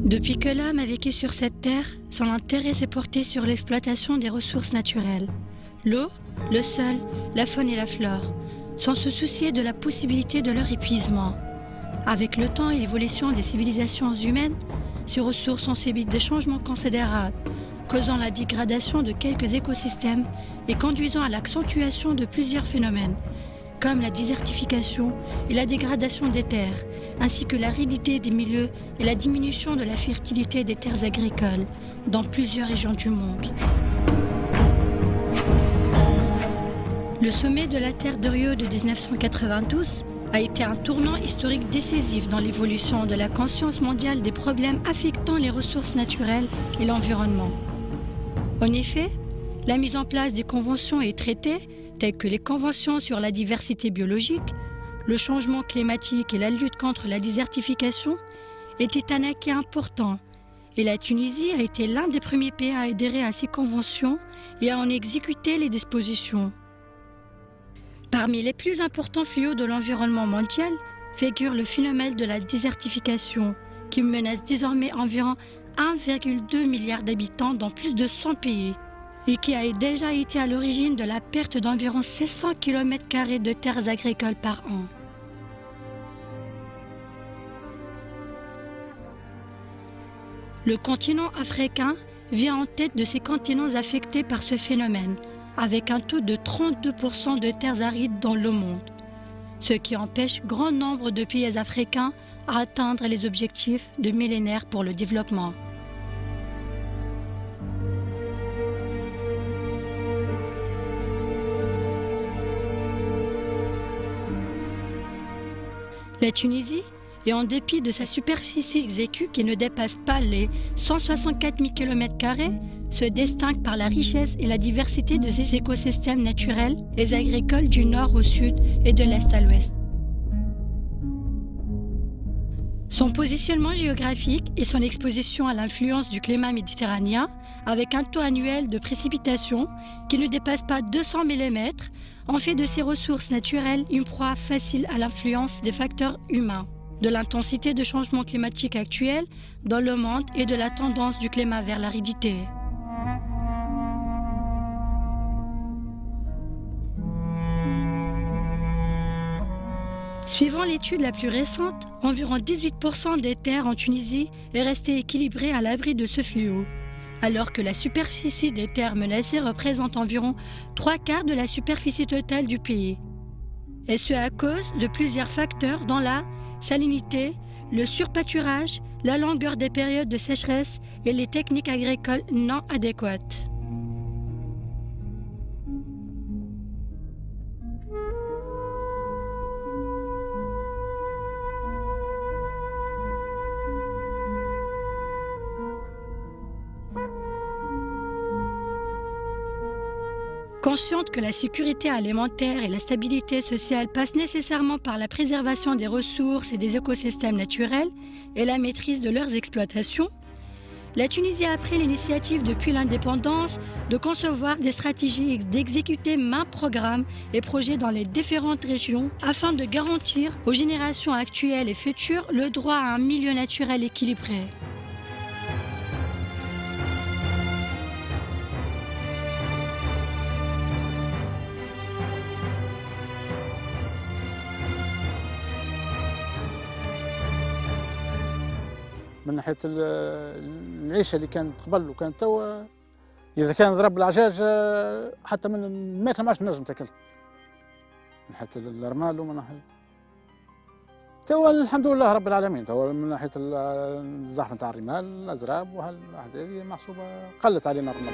Depuis que l'homme a vécu sur cette terre, son intérêt s'est porté sur l'exploitation des ressources naturelles. L'eau, le sol, la faune et la flore, sans se soucier de la possibilité de leur épuisement. Avec le temps et l'évolution des civilisations humaines, ces ressources ont subi des changements considérables, causant la dégradation de quelques écosystèmes et conduisant à l'accentuation de plusieurs phénomènes, comme la désertification et la dégradation des terres, ainsi que l'aridité des milieux et la diminution de la fertilité des terres agricoles dans plusieurs régions du monde. Le sommet de la Terre de Rio de 1992 a été un tournant historique décisif dans l'évolution de la conscience mondiale des problèmes affectant les ressources naturelles et l'environnement. En effet, la mise en place des conventions et traités, tels que les conventions sur la diversité biologique, le changement climatique et la lutte contre la désertification, étaient un acquis important, et la Tunisie a été l'un des premiers pays à adhérer à ces conventions et à en exécuter les dispositions. Parmi les plus importants fléaux de l'environnement mondial figure le phénomène de la désertification, qui menace désormais environ 1,2 milliard d'habitants dans plus de 100 pays et qui a déjà été à l'origine de la perte d'environ 600 km² de terres agricoles par an. Le continent africain vient en tête de ces continents affectés par ce phénomène, avec un taux de 32% de terres arides dans le monde, ce qui empêche grand nombre de pays africains à atteindre les objectifs de millénaire pour le développement. La Tunisie, et en dépit de sa superficie exiguë qui ne dépasse pas les 164 000 km², se distingue par la richesse et la diversité de ses écosystèmes naturels et agricoles du nord au sud et de l'est à l'ouest. Son positionnement géographique et son exposition à l'influence du climat méditerranéen, avec un taux annuel de précipitations qui ne dépasse pas 200 mm, ont fait de ces ressources naturelles une proie facile à l'influence des facteurs humains, de l'intensité de changement climatique actuel dans le monde et de la tendance du climat vers l'aridité. Suivant l'étude la plus récente, environ 18% des terres en Tunisie est restée équilibrée à l'abri de ce fléau, alors que la superficie des terres menacées représente environ 3/4 de la superficie totale du pays. Et ce à cause de plusieurs facteurs dont la salinité, le surpâturage, la longueur des périodes de sécheresse et les techniques agricoles non adéquates. Consciente que la sécurité alimentaire et la stabilité sociale passent nécessairement par la préservation des ressources et des écosystèmes naturels et la maîtrise de leurs exploitations, la Tunisie a pris l'initiative depuis l'indépendance de concevoir des stratégies et d'exécuter maints programmes et projets dans les différentes régions afin de garantir aux générations actuelles et futures le droit à un milieu naturel équilibré. من ناحية العيشة اللي كانت قبل وكانت توا، إذا كان ضرب العجاج حتى من الماكلة ما عادش نجم تاكل. من ناحية الرمال ومن ناحية توا الحمد لله رب العالمين، توا من ناحية الزحف نتاع الرمال، الأزراب وهالواحد هذه محسوبة قلت علينا الرمل.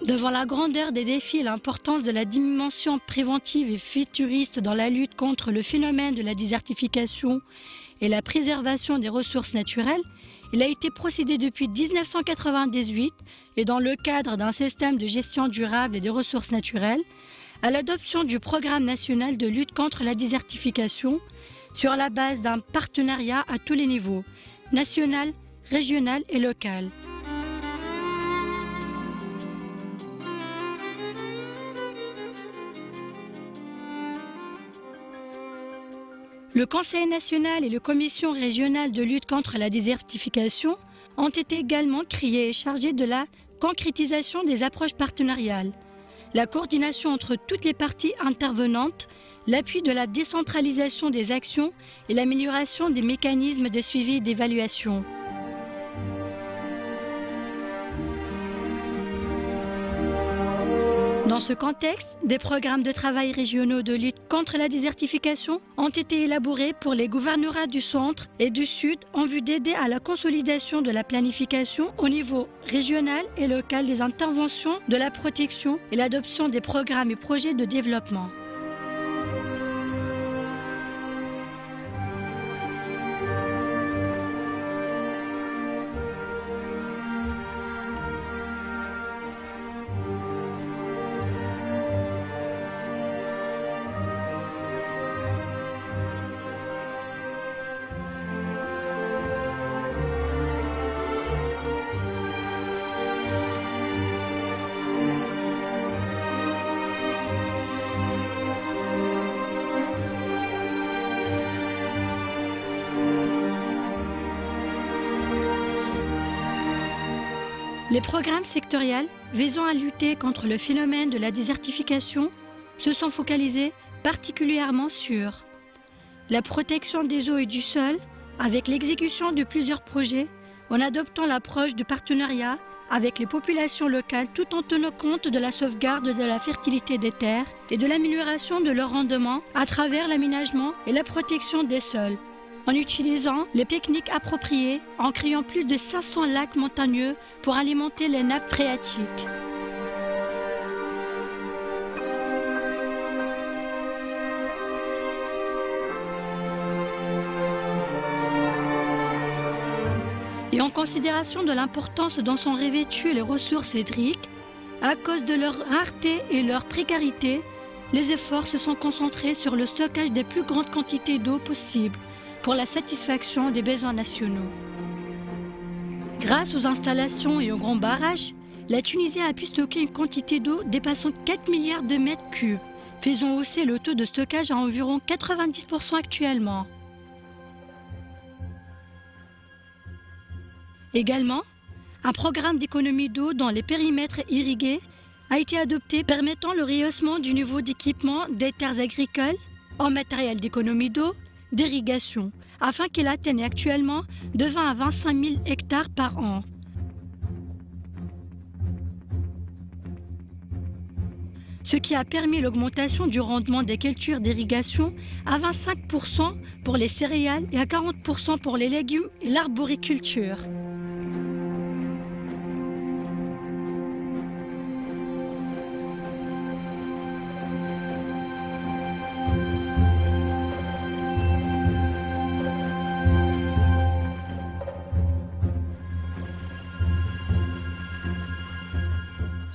Devant la grandeur des défis et l'importance de la dimension préventive et futuriste dans la lutte contre le phénomène de la désertification et la préservation des ressources naturelles, il a été procédé depuis 1998 et dans le cadre d'un système de gestion durable et des ressources naturelles à l'adoption du Programme national de lutte contre la désertification sur la base d'un partenariat à tous les niveaux, national, régional et local. Le Conseil national et la Commission régionale de lutte contre la désertification ont été également créés et chargés de la concrétisation des approches partenariales, la coordination entre toutes les parties intervenantes, l'appui de la décentralisation des actions et l'amélioration des mécanismes de suivi et d'évaluation. Dans ce contexte, des programmes de travail régionaux de lutte contre la désertification ont été élaborés pour les gouvernorats du centre et du sud en vue d'aider à la consolidation de la planification au niveau régional et local des interventions de la protection et l'adoption des programmes et projets de développement. Les programmes sectoriels visant à lutter contre le phénomène de la désertification se sont focalisés particulièrement sur la protection des eaux et du sol avec l'exécution de plusieurs projets en adoptant l'approche du partenariat avec les populations locales tout en tenant compte de la sauvegarde de la fertilité des terres et de l'amélioration de leur rendement à travers l'aménagement et la protection des sols, en utilisant les techniques appropriées, en créant plus de 500 lacs montagneux pour alimenter les nappes phréatiques. Et en considération de l'importance dont sont revêtues les ressources hydriques, à cause de leur rareté et leur précarité, les efforts se sont concentrés sur le stockage des plus grandes quantités d'eau possibles pour la satisfaction des besoins nationaux. Grâce aux installations et aux grands barrages, la Tunisie a pu stocker une quantité d'eau dépassant 4 milliards de mètres cubes, faisant hausser le taux de stockage à environ 90% actuellement. Également, un programme d'économie d'eau dans les périmètres irrigués a été adopté permettant le rehaussement du niveau d'équipement des terres agricoles en matériel d'économie d'eau, d'irrigation, afin qu'il atteigne actuellement de 20 à 25 000 hectares par an. Ce qui a permis l'augmentation du rendement des cultures d'irrigation à 25% pour les céréales et à 40% pour les légumes et l'arboriculture.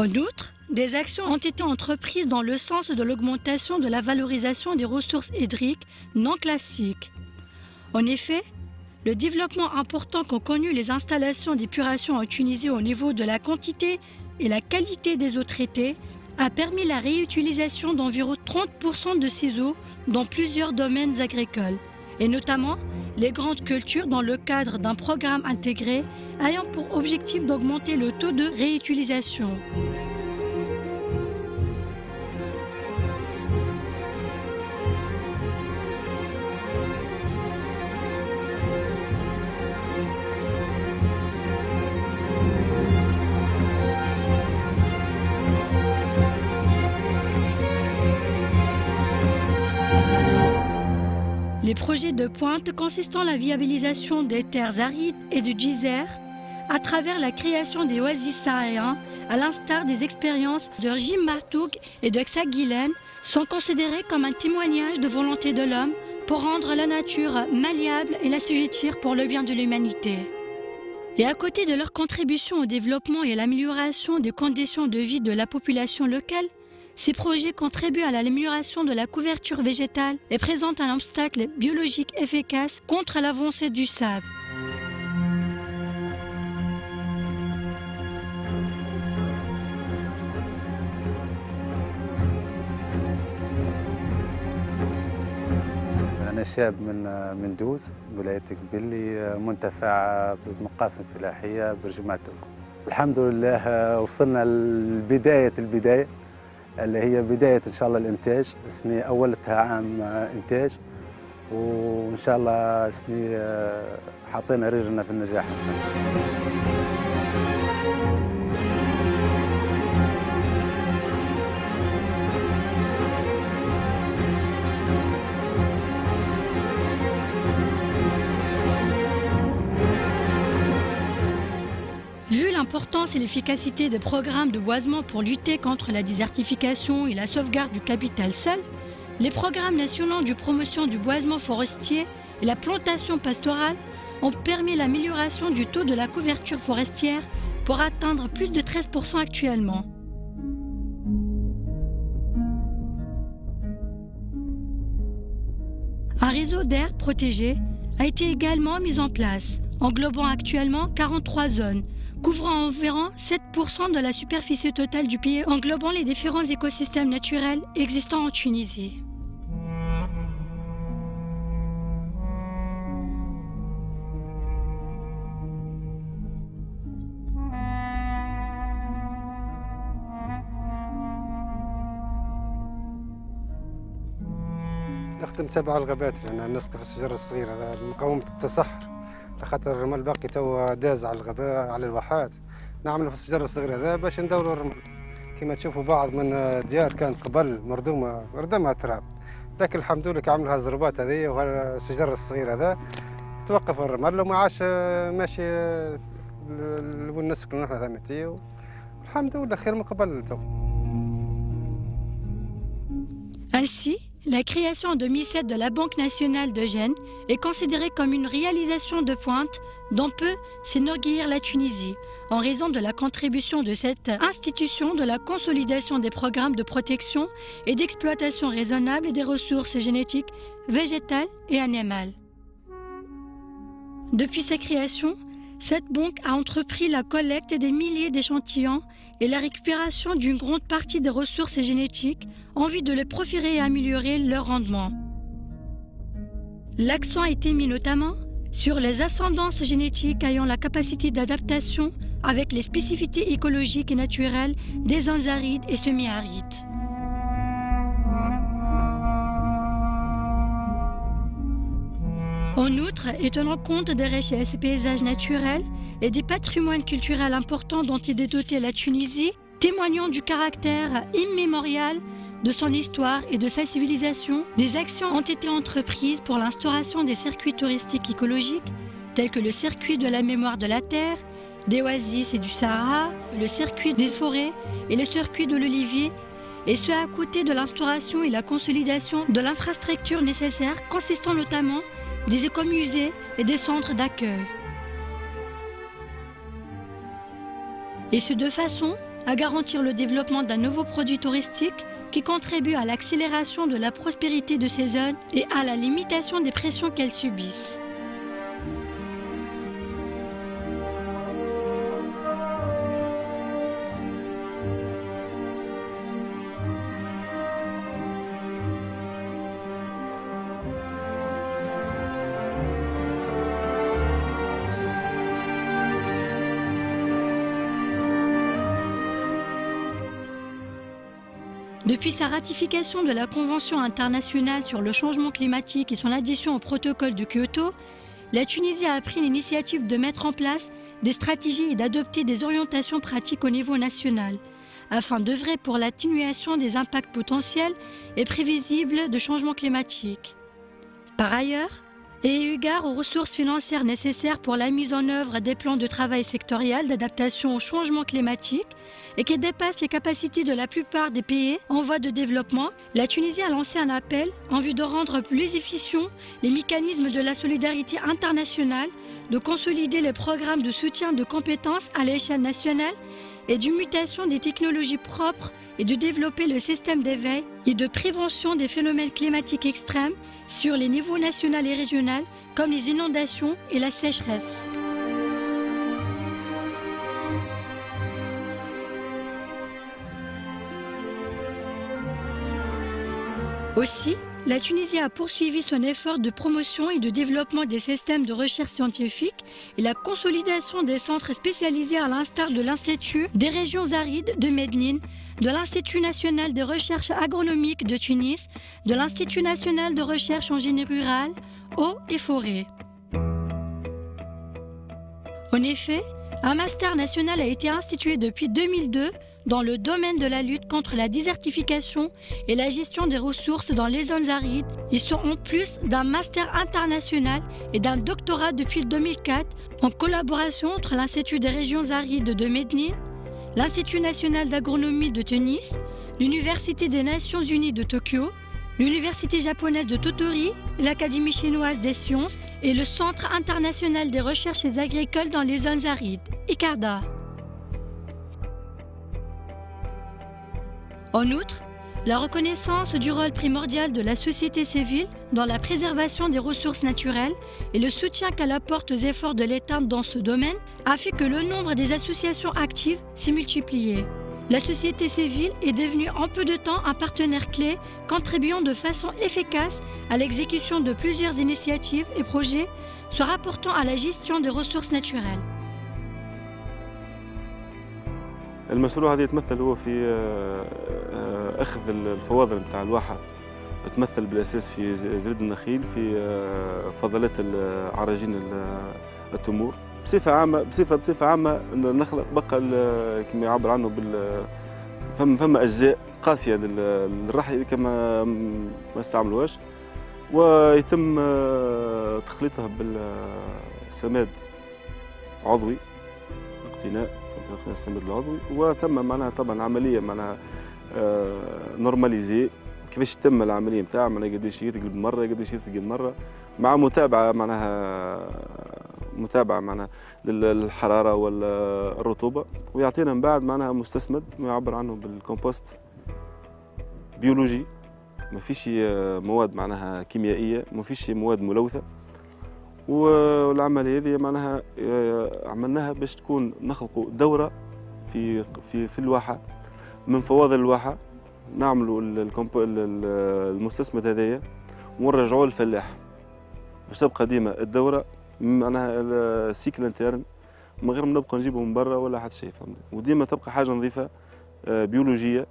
En outre, des actions ont été entreprises dans le sens de l'augmentation de la valorisation des ressources hydriques non classiques. En effet, le développement important qu'ont connu les installations d'épuration en Tunisie au niveau de la quantité et la qualité des eaux traitées a permis la réutilisation d'environ 30% de ces eaux dans plusieurs domaines agricoles, et notamment les grandes cultures dans le cadre d'un programme intégré ayant pour objectif d'augmenter le taux de réutilisation. Les projets de pointe consistant à la viabilisation des terres arides et du désert à travers la création des oasis sahariens, à l'instar des expériences de Jim Martouk et de Xaguilène, sont considérés comme un témoignage de volonté de l'homme pour rendre la nature malléable et l'assujettir pour le bien de l'humanité. Et à côté de leur contribution au développement et à l'amélioration des conditions de vie de la population locale, ces projets contribuent à l'amélioration de la couverture végétale et présentent un obstacle biologique efficace contre l'avancée du sable. أنا أنا شاب من دوز ولاية قبيلي، منتفع بزوز مقاسم فلاحية برجمات توكو. الحمد لله وصلنا لبداية البداية اللي هي بداية إن شاء الله الإنتاج. السنة أولتها عام إنتاج، وإن شاء الله السنة حاطين رجلنا في النجاح إن شاء الله. Vu l'importance et l'efficacité des programmes de boisement pour lutter contre la désertification et la sauvegarde du capital seul, les programmes nationaux de promotion du boisement forestier et la plantation pastorale ont permis l'amélioration du taux de la couverture forestière pour atteindre plus de 13% actuellement. Un réseau d'aires protégées a été également mis en place, englobant actuellement 43 zones, couvrant environ 7% de la superficie totale du pays, englobant les différents écosystèmes naturels existants en Tunisie. نخدم تبع الغابات لأن نسقف الشجر الصغير هذا مقاومة التصحر، لخاطر الرمل الباقي توا داز على الغابات على الواحات. نعملوا في الشجر الصغير هذا باش ندوروا الرمل. كما تشوفوا بعض من الديار كانت قبل مردمها تراب، لكن الحمد لله عملوا هالزربات هذه والشجر الصغير هذا توقف الرمل وما عادش ماشي الناس يسكنوا نحن ثمتي، والحمد لله خير من قبل تو. Ainsi, la création en 2007 de la Banque nationale de Gênes est considérée comme une réalisation de pointe dont peut s'enorgueillir la Tunisie, en raison de la contribution de cette institution de la consolidation des programmes de protection et d'exploitation raisonnable des ressources génétiques, végétales et animales. Depuis sa création, cette banque a entrepris la collecte des milliers d'échantillons et la récupération d'une grande partie des ressources génétiques en vue de les proférer et améliorer leur rendement. L'accent a été mis notamment sur les ascendances génétiques ayant la capacité d'adaptation avec les spécificités écologiques et naturelles des zones arides et semi-arides. En outre, et tenant compte des richesses et paysages naturels et des patrimoines culturels importants dont est dotée la Tunisie, témoignant du caractère immémorial de son histoire et de sa civilisation, des actions ont été entreprises pour l'instauration des circuits touristiques écologiques, tels que le circuit de la mémoire de la Terre, des oasis et du Sahara, le circuit des forêts et le circuit de l'olivier, et ce à côté de l'instauration et la consolidation de l'infrastructure nécessaire, consistant notamment des écomusées et des centres d'accueil. Et ce de façon à garantir le développement d'un nouveau produit touristique qui contribue à l'accélération de la prospérité de ces zones et à la limitation des pressions qu'elles subissent. Depuis sa ratification de la Convention internationale sur le changement climatique et son adhésion au protocole de Kyoto, la Tunisie a pris l'initiative de mettre en place des stratégies et d'adopter des orientations pratiques au niveau national, afin d'œuvrer pour l'atténuation des impacts potentiels et prévisibles de changement climatique. Par ailleurs, et eu égard aux ressources financières nécessaires pour la mise en œuvre des plans de travail sectoriels d'adaptation au changement climatique et qui dépassent les capacités de la plupart des pays en voie de développement, la Tunisie a lancé un appel en vue de rendre plus efficients les mécanismes de la solidarité internationale, de consolider les programmes de soutien de compétences à l'échelle nationale et d'une mutation des technologies propres et de développer le système d'éveil et de prévention des phénomènes climatiques extrêmes sur les niveaux national et régional comme les inondations et la sécheresse. Aussi, la Tunisie a poursuivi son effort de promotion et de développement des systèmes de recherche scientifique et la consolidation des centres spécialisés à l'instar de l'Institut des régions arides de Médine, de l'Institut national de recherche agronomique de Tunis, de l'Institut national de recherche en génie rural, eau et forêt. En effet, un master national a été institué depuis 2002 dans le domaine de la lutte contre la désertification et la gestion des ressources dans les zones arides. Ils sont en plus d'un master international et d'un doctorat depuis 2004 en collaboration entre l'Institut des régions arides de Médine, l'Institut national d'agronomie de Tunis, l'Université des Nations Unies de Tokyo, l'Université japonaise de Totori, l'Académie chinoise des sciences et le Centre international des recherches agricoles dans les zones arides, ICARDA. En outre, la reconnaissance du rôle primordial de la société civile dans la préservation des ressources naturelles et le soutien qu'elle apporte aux efforts de l'État dans ce domaine a fait que le nombre des associations actives s'est multiplié. La société civile est devenue en peu de temps un partenaire clé, contribuant de façon efficace à l'exécution de plusieurs initiatives et projets se rapportant à la gestion des ressources naturelles. المشروع هذا يتمثل هو في أخذ الفواضل نتاع الواحة، يتمثل بالأساس في جريد النخيل، في فضلات عراجين التمور. بصفة عامة النخلة تبقى كما يعبر عنه فما أجزاء قاسية للرحي كما ما استعملوهاش، ويتم تخليطها بالسماد عضوي اقتناء السماد العضوي، وثم معناها طبعا عمليه معناها نورماليزي كيفاش تتم العمليه نتاعها، معناها قداش يتقلب مره قداش يتسقل مره، مع متابعه معناها للحراره والرطوبه، ويعطينا من بعد معناها مستسمد يعبر عنه بالكومبوست بيولوجي، ما فيش مواد معناها كيميائيه، ما فيش مواد ملوثه. والعمليه هذه معناها عملناها باش تكون نخلقوا دوره في الواحه من فواضل الواحه، نعملوا المستسمد هذايا ونرجعوه للفلاح باش تبقى ديما الدوره معناها السيكل انترن من غير ما نبقى نجيبه من برا ولا حتى شيء، فهمت؟ وديما تبقى حاجه نظيفه بيولوجيه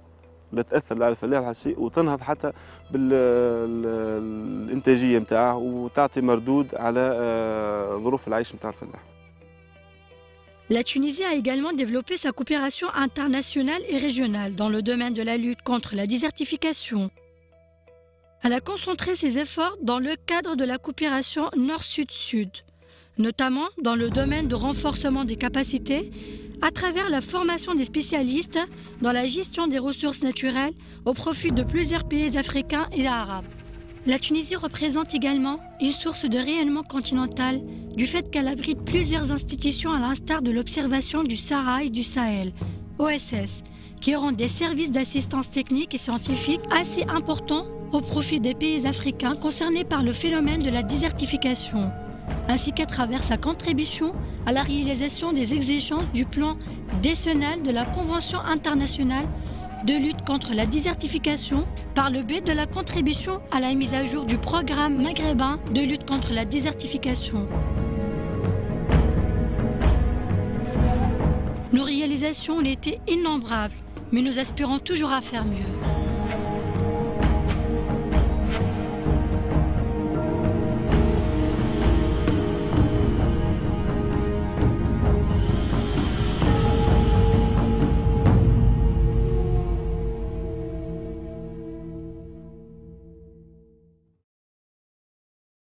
لا تاثر لا على الفلاح ولا شيء، وتنهض حتى بالانتاجيه نتاعه وتعطي مردود على ظروف العيش نتاع الفلاح. La Tunisie a également développé sa coopération internationale et régionale dans le domaine de la lutte contre la désertification. Elle a concentré ses efforts dans le cadre de la coopération Nord-Sud-Sud, notamment dans le domaine de renforcement des capacités à travers la formation des spécialistes dans la gestion des ressources naturelles au profit de plusieurs pays africains et arabes. La Tunisie représente également une source de rayonnement continental du fait qu'elle abrite plusieurs institutions à l'instar de l'Observation du Sahara et du Sahel, OSS, qui auront des services d'assistance technique et scientifique assez importants au profit des pays africains concernés par le phénomène de la désertification, ainsi qu'à travers sa contribution à la réalisation des exigences du plan décennal de la Convention internationale de lutte contre la désertification par le biais de la contribution à la mise à jour du programme maghrébin de lutte contre la désertification. Nos réalisations ont été innombrables, mais nous aspirons toujours à faire mieux.